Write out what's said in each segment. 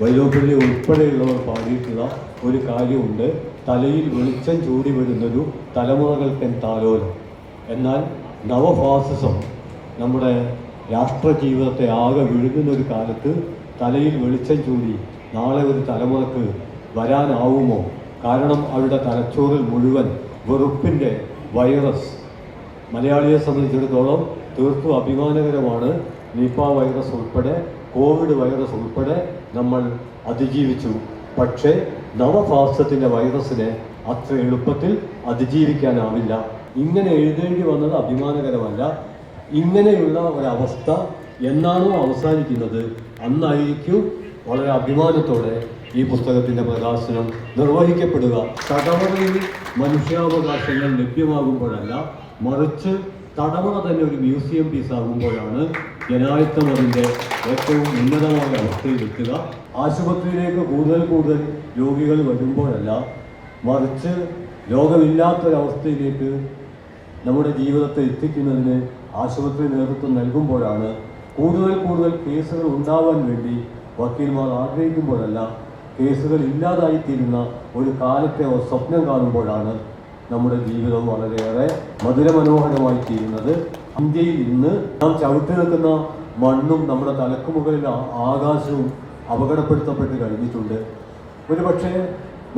വൈലോപ്പിള്ളി ഉൾപ്പെടെയുള്ളവർ പാടിയിട്ടുള്ള ഒരു കാര്യമുണ്ട്. തലയിൽ വെളിച്ചം ചൂടി വരുന്നൊരു തലമുറകൾക്കൻ താലോലം. എന്നാൽ നവഫാസിസം നമ്മുടെ രാഷ്ട്ര ജീവിതത്തെ ആകെ വിഴുങ്ങുന്നൊരു കാലത്ത് തലയിൽ വെളിച്ചം ചൂടി നാളെ ഒരു തലമുറക്ക് വരാനാവുമോ? കാരണം അവരുടെ തലച്ചോറിൽ മുഴുവൻ വെറുപ്പിൻ്റെ വൈറസ്. മലയാളിയെ സംബന്ധിച്ചിടത്തോളം തീർത്തും അഭിമാനകരമാണ്. നിപ വൈറസ് ഉൾപ്പെടെ കോവിഡ് വൈറസ് ഉൾപ്പെടെ നമ്മൾ അതിജീവിച്ചു. പക്ഷേ നവഫാസിസത്തിൻ്റെ വൈറസിനെ അത്ര എളുപ്പത്തിൽ അതിജീവിക്കാനാവില്ല. ഇങ്ങനെ എഴുതേണ്ടി വന്നത് അഭിമാനകരമല്ല. ഇങ്ങനെയുള്ള ഒരവസ്ഥ എന്നാണോ അവസാനിക്കുന്നത് അന്നായിരിക്കും വളരെ അഭിമാനത്തോടെ ഈ പുസ്തകത്തിൻ്റെ പ്രകാശനം നിർവഹിക്കപ്പെടുക. തടവറയിൽ മനുഷ്യാവകാശങ്ങൾ ലഭ്യമാകുമ്പോഴല്ല, മറിച്ച് തടവറ തന്നെ ഒരു മ്യൂസിയം പീസാകുമ്പോഴാണ് ജനാധിപത്യം അതിൻ്റെ ഏറ്റവും ഉന്നതമായ അവസ്ഥയിലെത്തുക. ആശുപത്രിയിലേക്ക് കൂടുതൽ രോഗികൾ വരുമ്പോഴല്ല, മറിച്ച് രോഗമില്ലാത്തൊരവസ്ഥയിലേക്ക് നമ്മുടെ ജീവിതത്തെ എത്തിക്കുന്നതിന് ആശുപത്രി നേതൃത്വം നൽകുമ്പോഴാണ്, കൂടുതൽ കേസുകൾ ഉണ്ടാവാൻ വേണ്ടി വക്കീൽമാർ ആഗ്രഹിക്കുമ്പോഴല്ല, കേസുകൾ ഇല്ലാതായിത്തീരുന്ന ഒരു കാലത്തെ സ്വപ്നം കാണുമ്പോഴാണ് നമ്മുടെ ജീവിതം വളരെയേറെ മധുരമനോഹരമായി തീരുന്നത്. ഇന്ത്യയിൽ ഇന്ന് നാം ചവിട്ടി നിൽക്കുന്ന മണ്ണും നമ്മുടെ തലക്ക് മുകളിൽ ആകാശവും അപകടപ്പെടുത്തപ്പെട്ട് കഴിഞ്ഞിട്ടുണ്ട്. ഒരുപക്ഷെ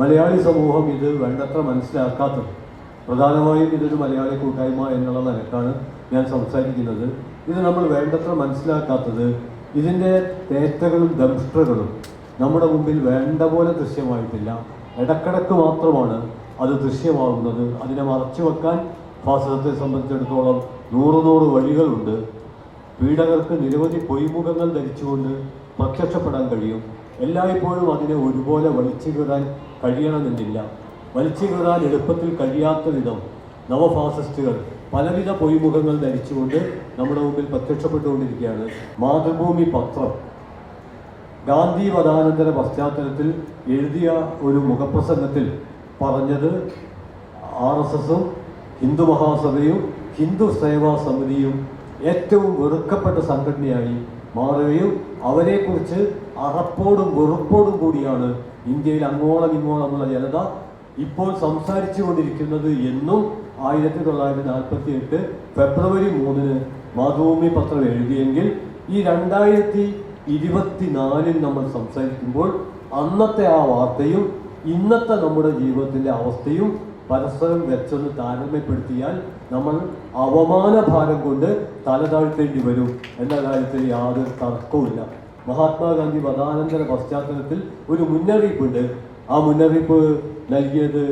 മലയാളി സമൂഹം ഇത് വേണ്ടത്ര മനസ്സിലാക്കാത്തത്, പ്രധാനമായും ഇതൊരു മലയാളി കൂട്ടായ്മ എന്നുള്ള നിലക്കാണ് ഞാൻ സംസാരിക്കുന്നത്. ഇത് നമ്മൾ വേണ്ടത്ര മനസ്സിലാക്കാത്തത് ഇതിൻ്റെ തേറ്റകളും ദംഷ്ട്രകളും നമ്മുടെ മുമ്പിൽ വേണ്ട പോലെ ദൃശ്യമായിട്ടില്ല. ഇടക്കിടക്ക് മാത്രമാണ് അത് ദൃശ്യമാകുന്നത്. അതിനെ മറച്ചു വെക്കാൻ ഫാസിസത്തെ സംബന്ധിച്ചിടത്തോളം നൂറ് വഴികളുണ്ട്. പീഡകർക്ക് നിരവധി പൊയ്മുഖങ്ങൾ ധരിച്ചുകൊണ്ട് പ്രത്യക്ഷപ്പെടാൻ കഴിയും. എല്ലായ്പ്പോഴും അതിനെ ഒരുപോലെ വലിച്ചു കീറാൻ കഴിയണമെന്നില്ല. വലിച്ചു കീറാൻ എളുപ്പത്തിൽ കഴിയാത്ത വിധം നവഫാസിസ്റ്റുകൾ പലവിധ പൊയ്മുഖങ്ങൾ ധരിച്ചുകൊണ്ട് നമ്മുടെ മുമ്പിൽ പ്രത്യക്ഷപ്പെട്ടുകൊണ്ടിരിക്കുകയാണ്. മാതൃഭൂമി പത്രം ഗാന്ധി വധാനന്തര പശ്ചാത്തലത്തിൽ എഴുതിയ ഒരു മുഖപ്രസംഗത്തിൽ പറഞ്ഞത് RSSും ഹിന്ദു മഹാസഭയും ഹിന്ദു സേവാ സമിതിയും ഏറ്റവും വെറുക്കപ്പെട്ട സംഘടനയായി മാറുകയും അവരെക്കുറിച്ച് അറപ്പോടും വെറുപ്പോടും കൂടിയാണ് ഇന്ത്യയിൽ അങ്ങോളം ഇങ്ങോളമുള്ള ജനത ഇപ്പോൾ സംസാരിച്ചു കൊണ്ടിരിക്കുന്നത് എന്നും 1948 ഫെബ്രുവരി 3 മാതൃഭൂമി പത്രം എഴുതിയെങ്കിൽ, ഈ 2024 നമ്മൾ സംസാരിക്കുമ്പോൾ അന്നത്തെ ആ വാർത്തയും ഇന്നത്തെ നമ്മുടെ ജീവിതത്തിൻ്റെ അവസ്ഥയും പരസ്പരം വെച്ചൊന്ന് താരതമ്യപ്പെടുത്തിയാൽ നമ്മൾ അവമാനഭാരം കൊണ്ട് തലതാഴ്ത്തേണ്ടി വരും എന്ന കാര്യത്തിൽ യാതൊരു തർക്കവുമില്ല. മഹാത്മാഗാന്ധി വധാനന്തര പശ്ചാത്തലത്തിൽ ഒരു മുന്നറിയിപ്പുണ്ട്. ആ മുന്നറിയിപ്പ് നൽകിയത്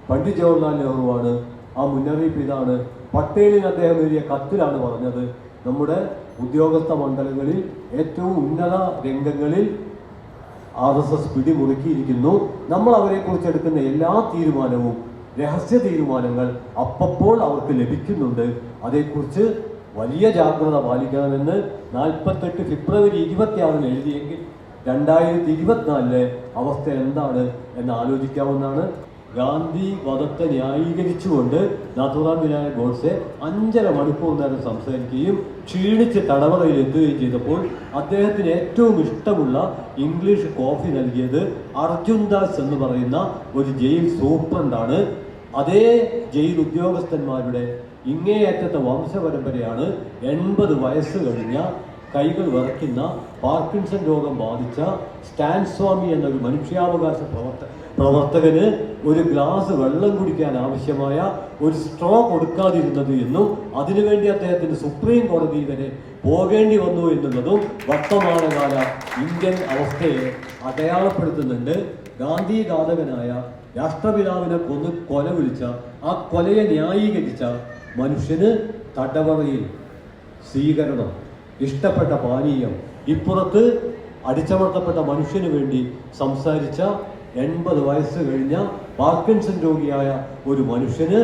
പണ്ഡിറ്റ് ജവഹർലാൽ നെഹ്റുവാണ്. ആ മുന്നറിയിപ്പ് ഇതാണ്. പട്ടേലിന് അദ്ദേഹം എഴുതിയ കത്തിലാണ് പറഞ്ഞത്, നമ്മുടെ ഉദ്യോഗസ്ഥ മണ്ഡലങ്ങളിൽ ഏറ്റവും ഉന്നത രംഗങ്ങളിൽ RSS പിടിമുറുക്കിയിരിക്കുന്നു. നമ്മൾ അവരെക്കുറിച്ച് എടുക്കുന്ന എല്ലാ തീരുമാനവും രഹസ്യ തീരുമാനങ്ങൾ അപ്പോൾ അവർക്ക് ലഭിക്കുന്നുണ്ട്. അതേക്കുറിച്ച് വലിയ ജാഗ്രത പാലിക്കണമെന്ന് 48 ഫെബ്രുവരി 26 എഴുതിയെങ്കിൽ 2024 അവസ്ഥ എന്താണ് എന്ന് ആലോചിക്കാവുന്നതാണ്. ഗാന്ധി വധത്തെ ന്യായീകരിച്ചുകൊണ്ട് നാഥുറാം വിനായക് ഗോഡ്സെ 5.5 മണിക്കൂർ നേരം സംസാരിക്കുകയും ക്ഷീണിച്ച് തടവറയിൽ എത്തുകയും ചെയ്തപ്പോൾ അദ്ദേഹത്തിന് ഏറ്റവും ഇഷ്ടമുള്ള ഇംഗ്ലീഷ് കോഫി നൽകിയത് അർജുൻ ദാസ് എന്ന് പറയുന്ന ഒരു ജയിൽ സൂപ്രണ്ടാണ്. അതേ ജയിൽ ഉദ്യോഗസ്ഥന്മാരുടെ ഇങ്ങേയറ്റത്തെ വംശപരമ്പരയാണ് 80 വയസ്സ് കഴിഞ്ഞ കൈകൾ വിറയ്ക്കുന്ന പാർക്കിൻസൺ രോഗം ബാധിച്ച സ്റ്റാൻ സ്വാമി എന്നൊരു മനുഷ്യാവകാശ പ്രവർത്തകന് ഒരു ഗ്ലാസ് വെള്ളം കുടിക്കാൻ ആവശ്യമായ ഒരു സ്ട്രോ കൊടുക്കാതിരുന്നത് എന്നും അതിനുവേണ്ടി അദ്ദേഹത്തിന് സുപ്രീം കോടതി വരെ പോകേണ്ടി വന്നു എന്നുള്ളതും വർത്തമാനകാല ഇന്ത്യൻ അവസ്ഥയെ അടയാളപ്പെടുത്തുന്നുണ്ട്. ഗാന്ധി ഘാതകനായ രാഷ്ട്രപിതാവിനെ കൊല വിളിച്ച ആ കൊലയെ ന്യായീകരിച്ച മനുഷ്യന് തടവറയിൽ സ്വീകരണം, ഇഷ്ടപ്പെട്ട പാനീയം, ഇപ്പുറത്ത് അടിച്ചമർത്തപ്പെട്ട മനുഷ്യന് വേണ്ടി സംസാരിച്ച 80 വയസ്സ് കഴിഞ്ഞ പാർക്കിൻസൺ രോഗിയായ ഒരു മനുഷ്യന്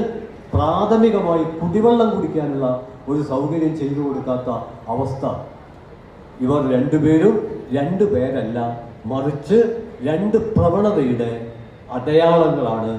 പ്രാഥമികമായി കുടിവെള്ളം കുടിക്കാനുള്ള ഒരു സൗകര്യം ചെയ്തു കൊടുക്കാത്ത അവസ്ഥ. ഇവർ രണ്ടുപേരും 2 പേരല്ല, മറിച്ച് 2 പ്രവണതയുടെ അടയാളങ്ങളാണ്.